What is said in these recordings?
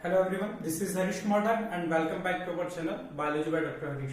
Hello everyone, this is Harish Kumar and welcome back to our channel biology by doctor Harish.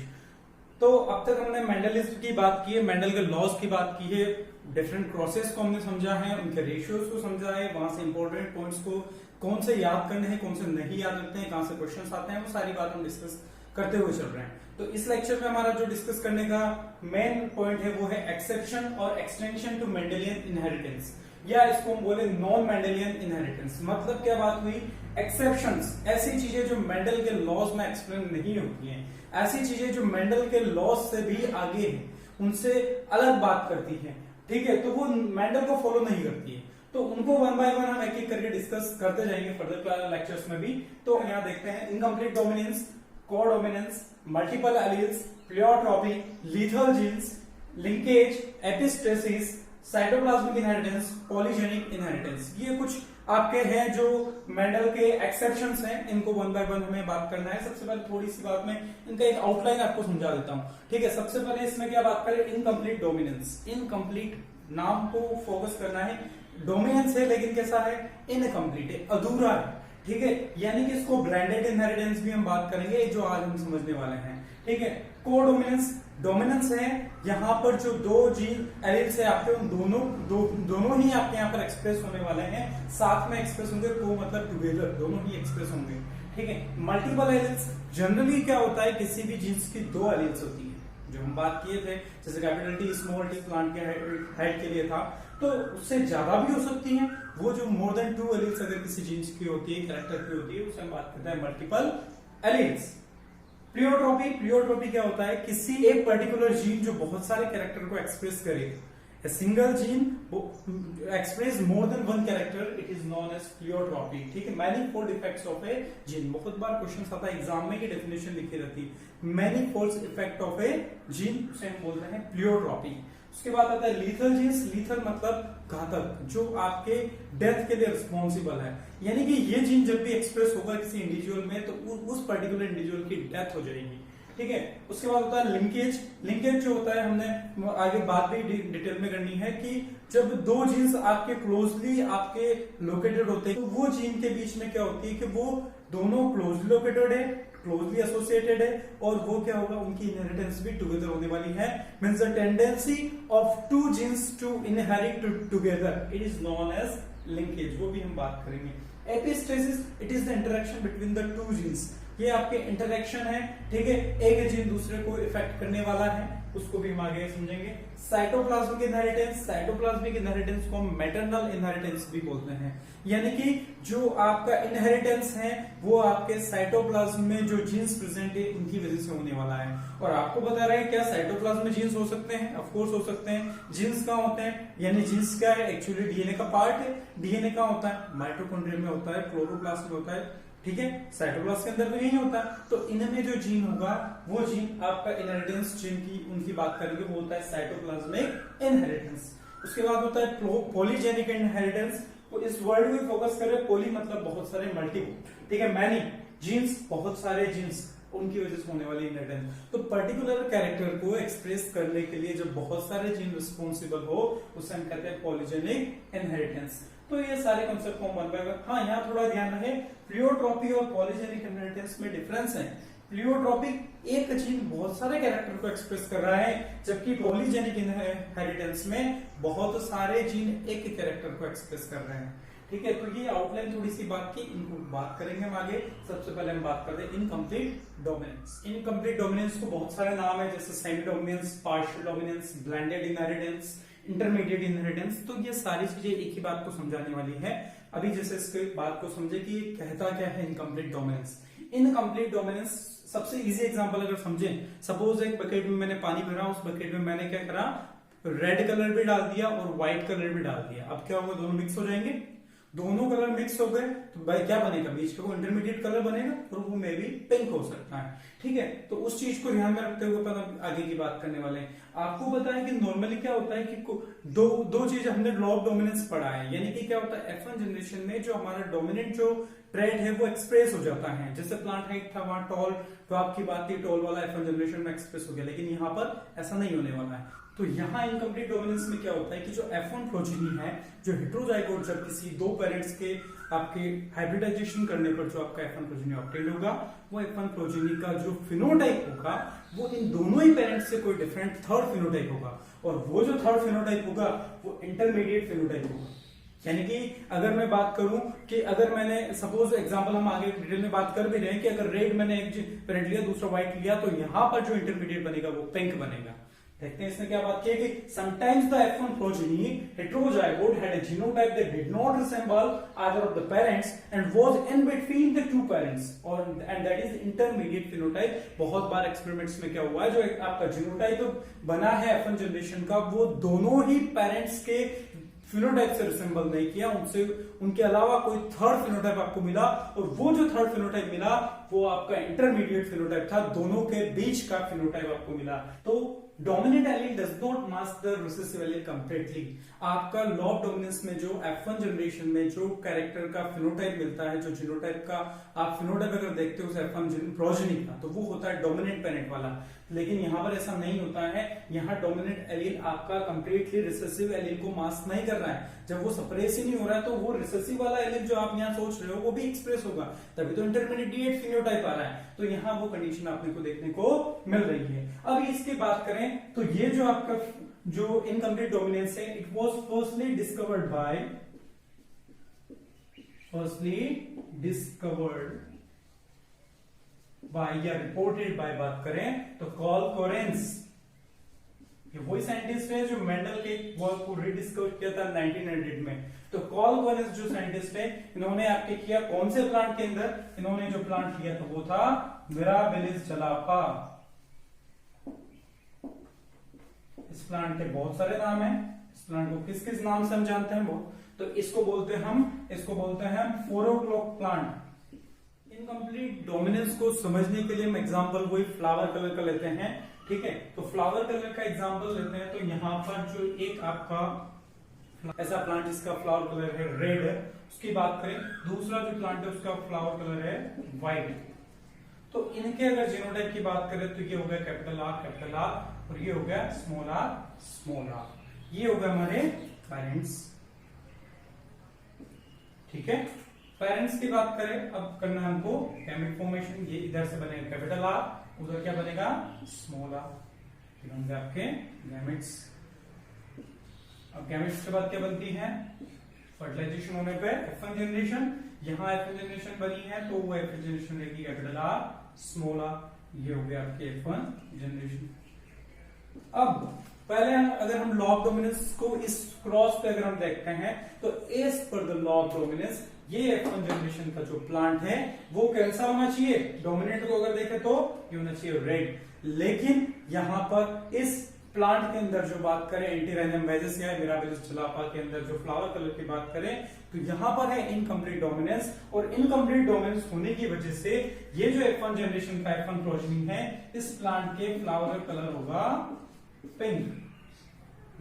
तो अब तक हमने Mendelism की बात की है, मेंडल के लॉज की बात की है, डिफरेंट क्रॉसेस को हमने समझा है, उनके रेशियोज को समझा है, वहां से इंपॉर्टेंट पॉइंट्स को कौन से याद करने हैं, कौन से नहीं याद रखते हैं, कहां से क्वेश्चंस आते हैं, वो सारी बात हम डिस्कस करते हुए चल रहे हैं। तो इस लेक्चर में हमारा जो डिस्कस करने का मेन पॉइंट है वो है एक्सेप्शन और एक्सटेंशन टू मेंडेलियन इनहेरिटेंस, या इसको हम बोले नॉन मेंडेलियन इनहेरिटेंस। मतलब क्या बात हुई, एक्सेप्शंस, ऐसी चीजें जो मेंडल के लॉज में एक्सप्लेन नहीं होती हैं, ऐसी चीजें जो मेंडल के लॉज से भी आगे हैं, उनसे अलग बात करती हैं, ठीक है, तो वो मेंडल को फॉलो नहीं करती है। तो उनको वन बाय वन हम एक एक करके डिस्कस करते जाएंगे फर्दर लेक्चर्स में भी। तो यहाँ देखते हैं incomplete dominance, codominance, multiple alleles, pleiotropy, lethal genes, linkage, epistasis, cytoplasmic inheritance, polygenic inheritance, ये कुछ आपके हैं जो मेंडल के एक्सेप्शंस हैं। इनको वन बाय वन हमें बात करना है। सबसे पहले थोड़ी सी बात में इनका एक आउटलाइन आपको समझा देता हूं, ठीक है। सबसे पहले इसमें क्या बात करें, इनकम्प्लीट डोमिनेंस। इनकम्प्लीट नाम को फोकस करना है, डोमिनेंस है लेकिन कैसा है, इनकम्प्लीट है, अधूरा है, ठीक है। यानी कि इसको ब्लेंडेड इनहेरिटेंस भी हम बात करेंगे, जो आज हम समझने वाले हैं, ठीक है। कोडोमिनेंस, डोमिनेंस है, यहाँ पर जो दो जीन एलिल्स है आपके, उन दोनों ही आपके यहाँ पर एक्सप्रेस होने वाले हैं, साथ में एक्सप्रेस होंगे, को मतलब टुगेदर, दोनों ही एक्सप्रेस होंगे, ठीक है। मल्टीपल एलिल्स, जनरली क्या होता है, किसी भी जीन्स की दो एलिल्स होती है, जो हम बात किए थे, जैसे capital T small T plant के हेड के लिए था, तो उससे ज्यादा भी हो सकती हैं। वो जो मोर देन 2 एलिल्स अगर किसी जीन्स की होती है, कैरेक्टर की होती है, उसे हम बात करते हैं मल्टीपल एलिल्स। प्लियोट्रॉपी, प्लियोट्रॉपी क्या होता है, किसी एक पर्टिकुलर जीन जो बहुत सारे कैरेक्टर को एक्सप्रेस करे, a single gene express more than one character, it is known as pleiotropy, ठीक है। manifold effects of a gene, बहुत बार क्वेश्चन आता है एग्जाम में, की डेफिनेशन लिखी रहती है, manifold effect of a gene, उसे हम बोलते हैं प्लियोट्रॉपी। उसके बाद आता है लीथल जीन्स, लीथल मतलब घातक, जो आपके डेथ के लिए रिस्पॉन्सिबल है, यानी कि ये जीन जब भी एक्सप्रेस होगा किसी इंडिविजुअल में तो उस पर्टिकुलर इंडिविजुअल की डेथ हो जाएगी, ठीक है। उसके बाद होता है लिंकेज। लिंकेज जो होता है, हमने आगे बात भी डिटेल में करनी है, कि जब दो जीन्स आपके क्लोजली आपके लोकेटेड होते हैं, तो वो जीन के बीच में क्या होती है कि वो दोनों क्लोजली लोकेटेड है, क्लोजली एसोसिएटेड है, और वो क्या होगा, उनकी इनहेरिटेंस भी टुगेदर होने वाली है। Means the tendency of two genes to inherit together, it is known as linkage, वो भी हम बात करेंगे। Epistasis, it is the interaction between the two genes, ये आपके इंटरेक्शन है, ठीक है, एक जीन दूसरे को इफेक्ट करने वाला है, उसको भी हम आगे समझेंगे। साइटोप्लाज्मिक इनहेरिटेंस, साइटोप्लाज्मिक इनहेरिटेंस को हम मैटरनल इनहेरिटेंस भी बोलते हैं, यानी कि जो आपका इनहेरिटेंस है वो आपके साइटोप्लाज्म में जो जीन्स प्रेजेंट है उनकी वजह से होने वाला है। और आपको बता रहे हैं क्या साइटोप्लाज्म में जीन्स हो सकते हैं, ऑफ कोर्स हो सकते हैं। जीन्स कहाँ होते हैं, यानी जीन्स क्या है, एक्चुअली डीएनए का पार्ट है। डीएनए कहाँ होता है, माइटोकॉन्ड्रिया में होता है, क्लोरोप्लास्ट में होता है, ठीक है, साइटोप्लाज्म के अंदर तो यही होता है। तो इनमें जो जीन होगा, वो जीन आपका इनहेरिटेंस जीन की उनकी बात करेंगे, वो होता है साइटोप्लाज्मिक इनहेरिटेंस। उसके बाद होता है पॉलीजेनिक इनहेरिटेंस। तो इस वर्ड में फोकस करें, पॉली मतलब बहुत सारे, मल्टीपल, ठीक है, मैनी जीन्स, बहुत सारे जीन्स, उनकी वजह से होने वाली इनहेरिटेंस। तो पर्टिकुलर कैरेक्टर को एक्सप्रेस करने के लिए जब बहुत सारे जीन रिस्पॉन्सिबल हो, उसे हम कहते हैं पॉलीजेनिक इनहेरिटेंस। तो ये सारे कॉन्सेप्ट को वन बाय वन, हाँ यहाँ थोड़ा ध्यान रहे, प्लियोट्रॉपी और पॉलीजेनिक इनहेरिटेंस में डिफरेंस है। प्लियोट्रॉपिक एक जीन बहुत सारे कैरेक्टर को एक्सप्रेस कर रहा है, जबकि पॉलीजेनिक इनहेरिटेंस में बहुत सारे जीन एक ही कैरेक्टर को एक्सप्रेस कर रहे हैं, ठीक है। तो ये आउटलाइन थोड़ी सी बात की, इनको बात करेंगे हम आगे। सबसे पहले हम बात करते हैं इनकम्प्लीट डोमिनेंस। इनकम्प्लीट डोमिनेंस को बहुत सारे नाम है, जैसे semi dominance, partial dominance, blended inheritance, intermediate inheritance. तो ये सारी चीजें एक ही बात को समझाने वाली है। अभी जैसे इसके बात को समझे कि ये कहता क्या है इनकम्प्लीट डोमिनेंस। इनकम्प्लीट डोमिनेंस सबसे इजी एग्जांपल अगर समझें, सपोज एक बकेट में मैंने पानी भरा, उस बकेट में मैंने क्या करा, रेड कलर भी डाल दिया और व्हाइट कलर भी डाल दिया। अब क्या होगा, दोनों मिक्स हो जाएंगे। दोनों कलर मिक्स हो गए तो भाई क्या बनेगा, बीच का वो इंटरमीडिएट कलर बनेगा, और वो मे भी पिंक हो सकता है, ठीक है। तो उस चीज को ध्यान में रखते हुए अपन आगे की बात करने वाले हैं। आपको बताएं कि नॉर्मली क्या होता है कि दो चीज हमने लॉ ऑफ डोमिनेंस पढ़ा है, यानी कि क्या होता है, F1 जनरेशन में जो हमारा डोमिनेंट जो ट्रेट है वो एक्सप्रेस हो जाता है। जैसे प्लांट हाइट था, वहां टॉल, तो आपकी बात थी, टॉल वाला F1 जनरेशन में एक्सप्रेस हो गया, लेकिन यहाँ पर ऐसा नहीं होने वाला है। तो यहाँ इनकम्प्लीट डोमिनेंस में क्या होता है कि जो F1 प्रोजेनी है, जो हेटेरोजाइगोट, जब किसी दो पेरेंट्स के आपके हाइब्रिडाइजेशन करने पर जो आपका F1 प्रोजेनी ऑब्टेन होगा, वो F1 प्रोजेनी का जो फिनोटाइप होगा वो इन दोनों ही पेरेंट्स से कोई डिफरेंट थर्ड फिनोटाइप होगा, और वो जो थर्ड फिनोटाइप होगा वो इंटरमीडिएट फिनोटाइप होगा। यानी कि अगर मैं बात करूं कि अगर मैंने सपोज एग्जांपल हम आगे डिटेल में बात कर भी रहे हैं कि अगर रेड मैंने एक पेरेंट लिया दूसरा व्हाइट लिया, तो यहां पर जो इंटरमीडिएट बनेगा वो पिंक बनेगा। देखते हैं इसमें क्या बात की है कि sometimes the F1 progeny heterozygote had a genotype that did not resemble either of the parents and was in between the two parents, or and that is intermediate phenotype। बहुत बार एक्सपेरिमेंट्स में क्या हुआ है, जो आपका जीनोटाइप बना है F1 generation का वो दोनों ही पेरेंट्स के फिनोटाइप से रिसेंबल नहीं किया, उनसे उनके अलावा कोई थर्ड फिनोटाइप आपको मिला, और वो जो थर्ड फिनोटाइप मिला वो आपका इंटरमीडिएट फिनोटाइप था, दोनों के बीच का फिनोटाइप आपको मिला। तो dominant allele does not mask the recessive allele completely. आपका लॉ ऑफ डोमिनेंस में जो F1 जनरेशन में जो कैरेक्टर का फिनोटाइप मिलता है, जो जीनोटाइप का आप फिनोटाइप अगर देखते हो उस F1 प्रोजेनी का, तो वो होता है डोमिनेंट पेरेंट वाला। लेकिन यहां पर ऐसा नहीं होता है, यहां डोमिनेंट एलील आपका कंप्लीटली रिसेसिव एलील को मास्क नहीं कर रहा है। जब वो सप्रेस ही नहीं हो रहा है तो वो रिसेसिव वाला एलील जो आप यहां सोच रहे हो वो भी एक्सप्रेस होगा, तभी तो इंटरमीडिएट फिनोटाइप आ रहा है। तो यहां वो कंडीशन आपने को देखने को मिल रही है। अब इसकी बात करें तो ये जो आपका जो इनकम्प्लीट डोमिनेंस है, it was firstly discovered by या रिपोर्टेड बाय बात करें तो कॉल कोरेंस, ये वही साइंटिस्ट है जो मेंडल के वर्क को रीडिस्कवर किया था 1900 में। तो कॉल कोरेंस जो साइंटिस्ट है, इन्होंने आपके किया कौन से प्लांट के अंदर, इन्होंने जो प्लांट लिया था वो था मिराबिलिस जलापा। इस प्लांट के बहुत सारे नाम हैं, इस प्लांट को किस किस नाम से हम जानते हैं वो, तो इसको बोलते हैं 4 o'clock प्लांट। इनकम्प्लीट डोमिनेंस को समझने के लिए हम एग्जांपल वही फ्लावर कलर का लेते हैं, ठीक है। तो फ्लावर कलर का एग्जांपल लेते हैं, तो यहां पर जो एक आपका ऐसा प्लांट जिसका फ्लावर कलर है रेड, उसकी बात करें, दूसरा जो प्लांट है उसका फ्लावर कलर है व्हाइट। तो इनके अगर जीनोटाइप की बात करें तो ये हो गया कैपिटल आर, और ये हो गया स्मॉल आर। ये हो गया हमारे पेरेंट्स, ठीक है। पेरेंट्स की बात करें, अब करना है हमको गैमेट फॉर्मेशन। ये इधर से बनेगा कैपिटल आर, उधर क्या बनेगा स्मॉल आर, ये बन गए आपके गैमेट्स। अब गैमेट्स के बाद क्या बनती है, फर्टिलाइजेशन होने पे F1 जनरेशन, यहाँ F1 जनरेशन बनी है तो वो F1 जनरेशन रहेगी कैपिटल आर स्मॉल आर। ये हो गया आपके F1 जनरेशन। अब पहले अगर हम लॉ ऑफ डोमिनेंस को इस क्रॉस पे अगर हम देखते हैं तो as per the law of dominance ये F1 जनरेशन का जो प्लांट है वो कैसा होना चाहिए, डोमिनेंट को अगर देखें तो ये होना चाहिए रेड। लेकिन यहां पर इस प्लांट के अंदर जो बात करें एंटीराइजम वेजेस या मिराबिलिस जलापा के अंदर जो फ्लावर कलर की बात करें तो यहां पर है इनकम्प्लीट डोमिनेंस, और इनकम्प्लीट डोमिनेंस होने की वजह से ये जो F1 जनरेशन का F1 प्रोजेनी है, इस प्लांट के फ्लावर का कलर होगा पिंक,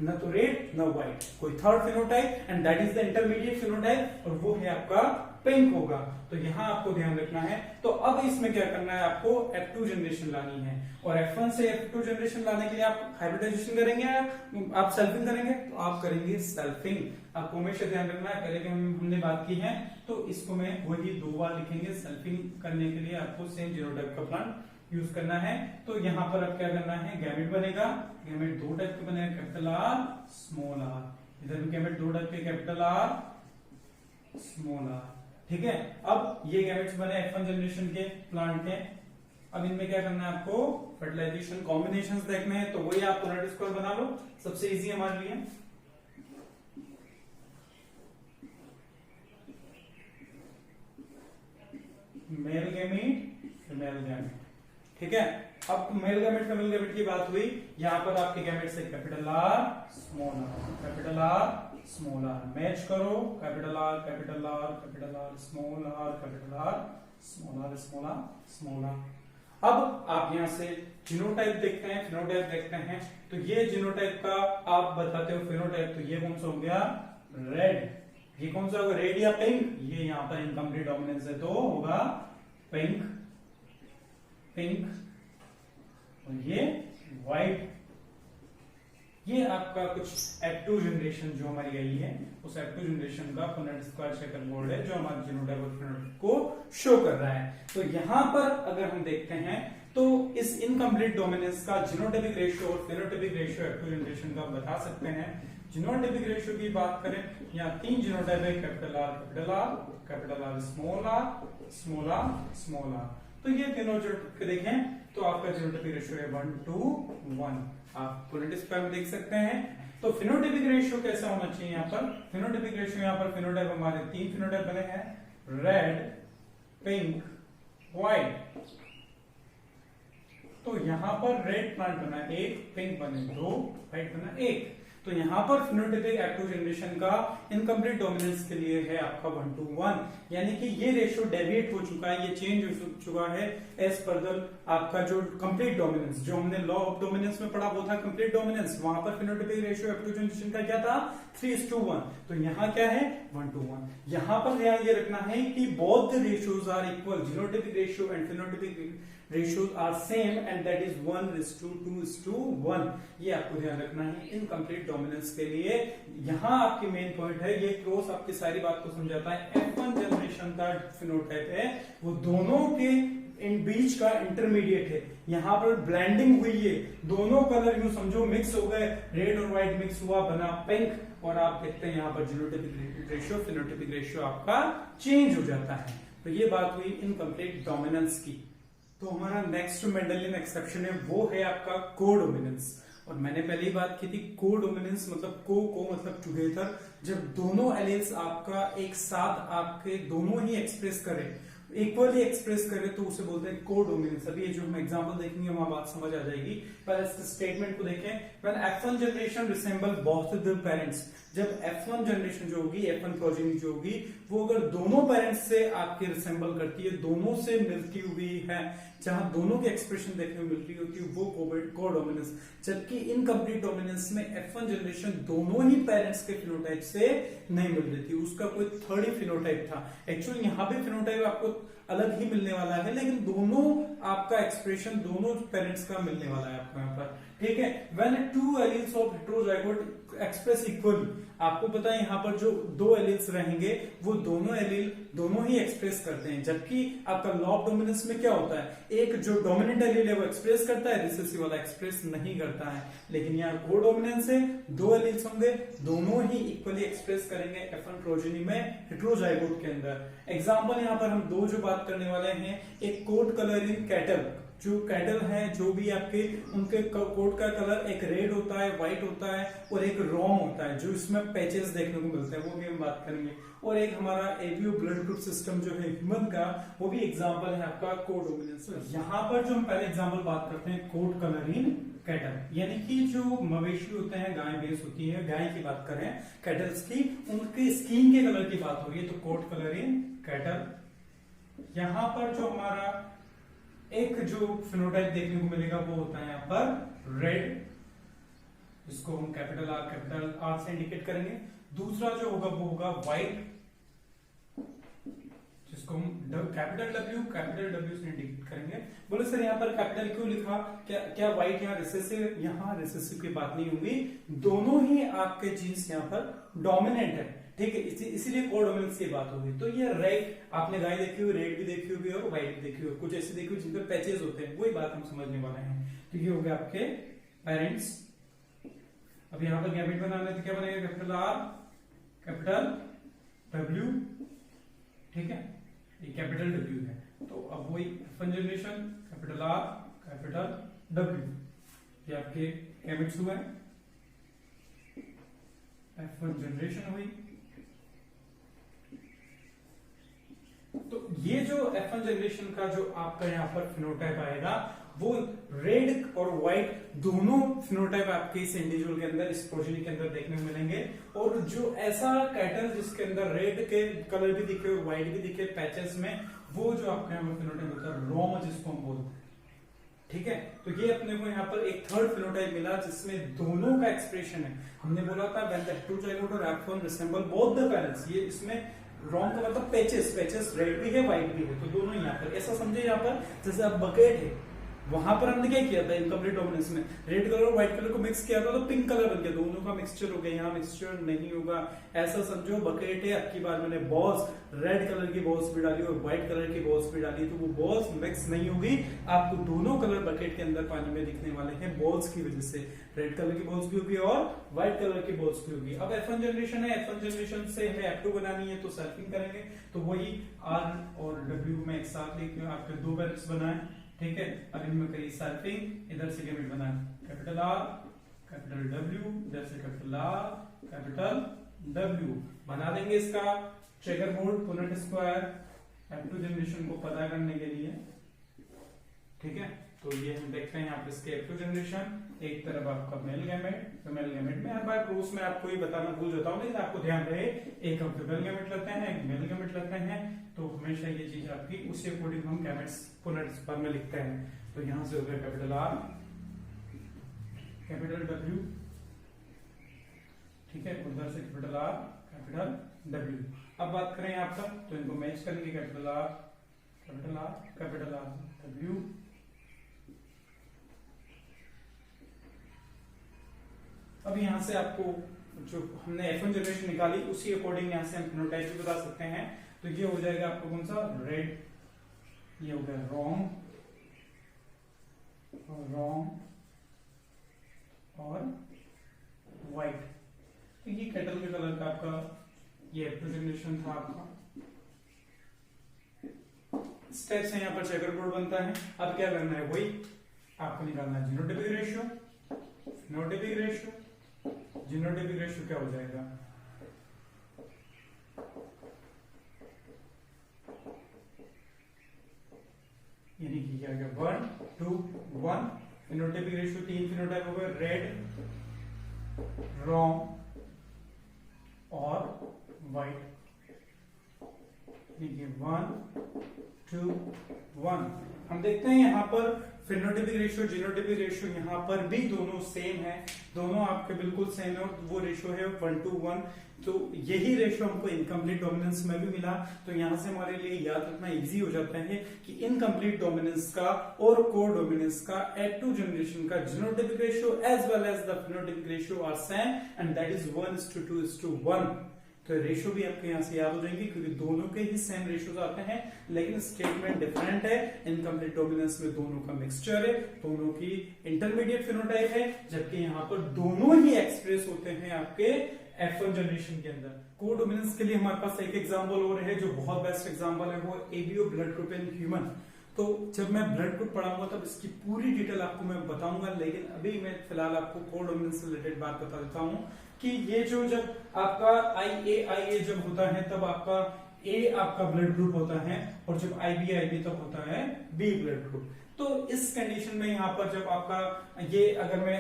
न तो रेड न व्हाइट, कोई third phenotype, and that is the intermediate phenotype, और वो है आपका पिंक होगा। तो यहां आपको ध्यान रखना है। तो अब इसमें क्या करना है, आपको F2 जनरेशन लानी है, और F1 से F2 जनरेशन लाने के लिए आप हाइब्रिडाइजेशन करेंगे या आप सेल्फिंग करेंगे, तो आप करेंगे सेल्फिंग। आपको हमेशा ध्यान रखना है, पहले हमने बात की है तो इसको मैं वही 2 बार लिखेंगे। सेल्फिंग करने के लिए आपको सेम जीनोटाइप का प्लांट यूज करना है। तो यहां पर अब क्या करना है, गैमेट बनेगा, गैमेट 2 टाइप के बनेगा, कैपिटल आर स्मॉल आर। इधर भी गैमेट 2 टाइप के, कैपिटल आर स्मॉल आर, ठीक है। अब ये गैमेट्स बने F1 जनरेशन के प्लांट के। अब इनमें क्या करना है, आपको फर्टिलाइजेशन कॉम्बिनेशंस देखने हैं, तो वही आप पुनः स्क्वायर बना लो, सबसे इजी हमारे लिए। मेल गैमेट फीमेल गैमेट, ठीक है। अब मेल गैमेट फीमेल गैमेट की बात हुई, यहां पर आपके गैमेट से capital R small R, capital R small R, match करो, capital R capital R capital R small R capital R small R small R small R. अब आप यहां से जीनोटाइप देखते हैं, फिनोटाइप देखते हैं, तो ये जीनोटाइप का आप बताते हो फिनोटाइप, तो ये कौन सा हो गया रेड, ये कौन सा होगा रेड या पिंक, ये यहां पर इनकम्प्लीट डोमिनेंस है तो होगा पिंक, पिंक, और ये व्हाइट, ये आपका कुछ F2 जनरेशन जो हमारी आई है उस F2 जनरेशन का पुनेट स्क्वायर चेकर बोर्ड है जो हमारे जीनोटाइप और फिनोटाइप को शो कर रहा है। तो यहाँ पर अगर हम देखते हैं तो इस इनकम्प्लीट डोमिनेंस का जीनोटाइपिक रेशियो और फिनोटाइपिक रेशियो F2 जनरेशन का बता सकते हैं। जीनोटाइपिक रेशियो की बात करें, यहाँ 3 जीनोटाइप है, capital R capital R, capital R small R small R small R. तो ये तीनों जो देखें तो आपका जीनोटाइपिक रेशियो है 1:1, आप पुनेट स्क्वायर में देख सकते हैं। तो फिनोटाइपिक रेशियो कैसा होना चाहिए यहाँ पर? फिनोटाइपिक रेशियो यहाँ पर फिनोटाइप हमारे 3 फिनोटाइप बने हैं, रेड, पिंक, व्हाइट। तो यहाँ पर रेड प्लांट बना 1, पिंक बने 2, व्हाइट बना 1। तो यहाँ पर फिनोटाइपिक F2 जनरेशन का इनकम्प्लीट डोमिनेंस के लिए है आपका 1:1, यानी कि ये रेशियो डेविएट हो चुका है, ये चेंज हो चुका है एज पर द आपका जो कंप्लीट डोमिनेंस जो हमने लॉ ऑफ डोमिनेंस में पढ़ा वो था कंप्लीट डोमिनेंस। वहां पर फिनोटाइपिक रेशियो F2 जनरेशन का क्या था? 3:1। तो यहाँ क्या है? 1:1। यहाँ पर ध्यान ये रखना है कि both the ratios are equal, genotypic ratio and phenotypic ratios are same and that is 1:2:1। ये आपको ध्यान रखना है इनकम्प्लीट डोमिनेंस के लिए। यहाँ आपकी मेन पॉइंट है, ये क्रॉस आपकी सारी बात को समझाता है। F1 जनरेशन का फिनोटाइप है वो दोनों के इन बीच का इंटरमीडिएट है, यहाँ पर ब्लेंडिंग हुई है, दोनों कलर यूं समझो मिक्स हो गए, रेड और व्हाइट मिक्स हुआ बना पिंक, और आप देखते हैं यहाँ पर जीनोटाइपिक रेशियो फिनोटाइपिक रेशियो आपका चेंज हो जाता है। तो ये बात हुई इनकम्प्लीट डोमिनेंस की। तो हमारा नेक्स्ट मेंडेलियन एक्सेप्शन है वो है आपका कोडोमिनेंस। और मैंने पहले ही बात की थी कोडोमिनेंस मतलब को मतलब टुगेदर, जब दोनों एलील्स आपका एक साथ आपके दोनों ही एक्सप्रेस करें, इक्वली एक्सप्रेस करें तो उसे बोलते हैं कोडोमिनेंस। अभी ये जो हम एग्जांपल देखेंगे वहां बात समझ आ जाएगी। पहले इस स्टेटमेंट को देखें, when F1 generation resemble both the parents. जब F1 जनरेशन जो होगी, F1 प्रोजेनी जो होगी, वो अगर दोनों पेरेंट्स से आपके रिसेंबल करती है, दोनों से मिलती हुई है, जहां दोनों की एक्सप्रेशन देखने में मिलती होती है, वो कोडोमिनेंस। जबकि इनकम्प्लीट डोमिनेंस में F1 जनरेशन दोनों ही पेरेंट्स के फिनोटाइप से नहीं मिल रही थी, उसका कोई थर्ड ही फिनोटाइप था। एक्चुअली यहाँ पे फिनोटाइप आपको अलग ही मिलने वाला है, लेकिन दोनों आपका एक्सप्रेशन दोनों पेरेंट्स का मिलने वाला है आपको यहाँ पर, ठीक है। When two alleles of heterozygote express equally, आपको पता है यहाँ पर जो दो एलील्स रहेंगे वो दोनों एलील दोनों ही एक्सप्रेस करते हैं। जबकि आपका लॉ ऑफ डोमिनेंस में क्या होता है, एक जो डोमिनेंट एलील है वो एक्सप्रेस करता है, रिसेसिव वाला एक्सप्रेस नहीं करता है। लेकिन यहाँ कोडोमिनेंस है, दो एलील्स होंगे, दोनों ही इक्वली एक्सप्रेस करेंगे F1 प्रोजेनी में हेटेरोजाइगोट के अंदर। एग्जाम्पल यहाँ पर हम दो जो बात करने वाले हैं, एक कोट कलर इन कैटल, जो कैटल है जो भी आपके उनके कोट का कलर एक रेड होता है, व्हाइट होता है, और एक रोम होता है जो इसमें पैचेस देखने को मिलते हैं, वो भी हम बात करेंगे। और एक हमारा एपीओ ब्लड ग्रुप सिस्टम जो है ह्यूमन का, वो भी एग्जांपल है आपका कोडोमिनेंस। यहाँ पर जो हम पहले एग्जांपल बात करते हैं कोट कलर इन कैटल, यानी कि जो मवेशी होते हैं, गाय भैंस होती है, गाय की बात करें कैटल्स की, उनके स्किन के कलर की बात हो रही है, तो कोट कलर इन कैटल। यहाँ पर जो हमारा एक जो फिनोटाइप देखने को मिलेगा वो होता है यहाँ पर रेड, इसको हम कैपिटल आर से इंडिकेट करेंगे। दूसरा जो होगा वो होगा व्हाइट, जिसको हम कैपिटल डब्ल्यू से इंडिकेट करेंगे। बोले सर यहाँ पर कैपिटल क्यों लिखा, क्या व्हाइट यहाँ रिसेसिव? यहाँ रिसेसिव की बात नहीं होगी, दोनों ही आपके जीन्स यहाँ पर डोमिनेंट है, ठीक है, इसीलिए कोडोमिनेंस की बात होगी। तो ये रेड, आपने गाय देखी हुई, रेड भी देखी होगी और व्हाइट भी देखी होगी, कुछ ऐसी देखी हुई जिनपे पैचेस होते हैं, वही बात हम समझने वाले हैं। तो ये हो गया आपके पेरेंट्स। अब यहाँ पर गैमेट बनाने तो क्या बनेगा, कैपिटल आर कैपिटल डब्ल्यू, ठीक है, ये कैपिटल डब्ल्यू है। तो अब वही F1 generation capital R capital W, ये आपके गैमेट्स हुए, F1 जनरेशन हुई। तो ये जो F1 जनरेशन का जो आपका यहाँ पर फिनोटाइप आएगा वो रेड और व्हाइट दोनों फिनोटाइप आपके इस इंडिविजुअल के अंदर, इस प्रोजेनी के अंदर देखने को मिलेंगे। और जो ऐसा कैटल जिसके अंदर रेड के कलर भी दिखे और व्हाइट भी दिखे पैचेस में, वो जो आपके यहाँ पर फिनोटाइप होता है रोम, जिसको हम बोलते हैं, ठीक है। तो ये अपने को यहाँ पर एक थर्ड फिनोटाइप मिला जिसमें दोनों का एक्सप्रेशन है। हमने बोला था व्हेन द टू जाइगोट और F1 resemble both the parents, ये इसमें रॉन्ग का मतलब पैचेस रेड भी है व्हाइट भी है, तो दोनों यहाँ पर ऐसा समझे, यहाँ पर जैसे अब बकेट है, वहां पर हमने क्या किया था इनकम्प्लीट डोमिनेंस में, रेड कलर और व्हाइट कलर को मिक्स किया था तो पिंक कलर बन गया, दोनों का मिक्सचर हो गया। यहाँ मिक्सचर नहीं होगा, ऐसा समझो बकेट है, अब की बार मैंने बॉल्स रेड कलर की बॉल्स भी डाली और व्हाइट कलर की बॉल्स भी डाली, तो वो बॉल्स मिक्स नहीं होगी, आपको दोनों कलर बकेट के अंदर पानी में दिखने वाले हैं बॉल्स की वजह से, रेड कलर की बॉल्स भी होगी और व्हाइट कलर की बॉल्स भी होगी। अब F1 जनरेशन है, F1 जनरेशन से हमें F2 बनानी है तो सर्फिंग करेंगे, तो वही R और W में एक साथ लेके आपके दो बैलेंस बनाए, ठीक है। अब इनमें करिए सर्फिंग, इधर से गैमेट बनाए कैपिटल R कैपिटल W, इधर से कैपिटल R कैपिटल W बना देंगे इसका checker board Punnett square F2 generation को पता करने के लिए, ठीक है। तो ये हम देखते हैं यहाँ पे इसके F2 जनरेशन, एक तरफ आपका मेल गैमेट, तो मेल गैमेट में हर बार प्रूफ में आपको ये बताना भूल जाता हूँ, लेकिन आपको ध्यान रहे एक हम फीमेल गैमेट लेते हैं एक मेल गैमेट लेते हैं, तो हमेशा ये चीज आपकी उसी अकॉर्डिंग हम गैमेट्स पुनः पर में लिखते हैं। तो यहाँ से हो गया कैपिटल R कैपिटल W, ठीक है, उधर से कैपिटल R कैपिटल W। अब बात करें यहाँ पर, तो इनको मैच करेंगे capital R capital R W, अब यहाँ से आपको जो हमने F1 जनरेशन निकाली उसी अकॉर्डिंग यहाँ से हम फिनोटाइप भी बता सकते हैं, तो ये हो जाएगा आपको कौन सा रेड, ये हो गया रॉन्ग और व्हाइट, तो ये कैटल के कलर का आपका ये F2 जनरेशन था आपका। स्टेप से यहाँ पर चेकर बोर्ड बनता है, अब क्या करना है वही आपको निकालना है genotypic ratio, phenotypic ratio, genotypic ratio क्या हो जाएगा यानी कि क्या गया 1 2 1, फिनोटाइपिक रेशियो 3 फिनोटाइप हो गए रेड रॉन्ग और व्हाइट, देखिए 1 2 1। हम देखते हैं यहाँ पर फिनोटाइपिक रेशियो जीनोटाइपिक रेशियो यहाँ पर भी दोनों सेम है, दोनों आपके बिल्कुल सेम है, और वो रेशियो है 1:1, तो यही रेशियो हमको इनकम्प्लीट डोमिनेंस में भी मिला। तो यहाँ से हमारे लिए याद रखना इजी हो जाता है कि इनकम्प्लीट डोमिनेंस का और कोर डोमिनेंस का F2 जनरेशन का genotypic ratio as well as the phenotypic ratio are same and that is 1:2:1। तो रेशियो भी आपके यहाँ से याद हो जाएंगे क्योंकि दोनों के ही सेम रेशियोज आते हैं, लेकिन स्टेटमेंट डिफरेंट है। इनकम्प्लीट डोमिनेंस में दोनों का मिक्सचर है, दोनों की इंटरमीडिएट फिनोटाइप है, जबकि यहाँ पर दोनों ही एक्सप्रेस होते हैं आपके F1 जनरेशन के अंदर। को डोमिनेंस के लिए हमारे पास एक एग्जांपल और है जो बहुत बेस्ट एग्जांपल है, वो ABO blood group in human. तो जब मैं ब्लड ग्रुप पढ़ाऊंगा तब इसकी पूरी डिटेल आपको मैं बताऊंगा, लेकिन अभी मैं फिलहाल आपको को डोमिनेंस से रिलेटेड बात बता देता हूं कि ये जो जब आपका IA जब होता है तब आपका A आपका ब्लड ग्रुप होता है, और जब IB तब होता है B ब्लड ग्रुप। तो इस कंडीशन में यहाँ पर जब आपका ये अगर मैं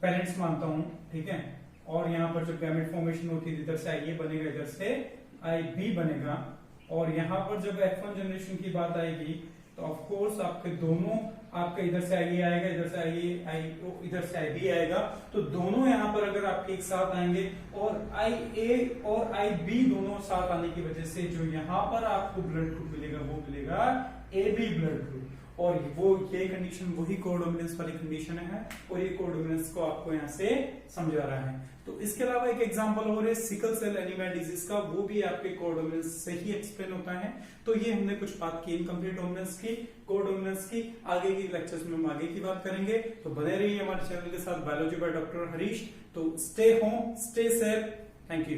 पेरेंट्स मानता हूं, ठीक है, और यहाँ पर जब गैमेट फॉर्मेशन होती है इधर से IA बनेगा, इधर से IB बनेगा, और यहाँ पर जब F1 जनरेशन की बात आएगी तो ऑफ कोर्स आपके दोनों आपका इधर से IA आएगा, इधर से इधर से IB आएगा, तो दोनों यहाँ पर अगर आपके एक साथ आएंगे और IA और IB दोनों साथ आने की वजह से जो यहाँ पर आपको ब्लड ग्रुप मिलेगा वो मिलेगा AB ब्लड ग्रुप, और वो ये कंडीशन वही कोडोमिनेंस वाली कंडीशन है, और ये कोडोमिनेंस को आपको यहाँ से समझा रहा है। तो इसके अलावा एक एग्जांपल और है सिकल सेल एनीमिया डिजीज का, वो भी आपके कोडोमिनेंस से ही एक्सप्लेन होता है। तो ये हमने कुछ बात की इनकम्प्लीट डोमिनेंस की, कोडोमिनेंस की, आगे की लेक्चर्स में हम आगे की बात करेंगे। तो बने रहिए हमारे चैनल के साथ बायोलॉजी बाय डॉक्टर हरीश। तो stay home, stay safe, thank you.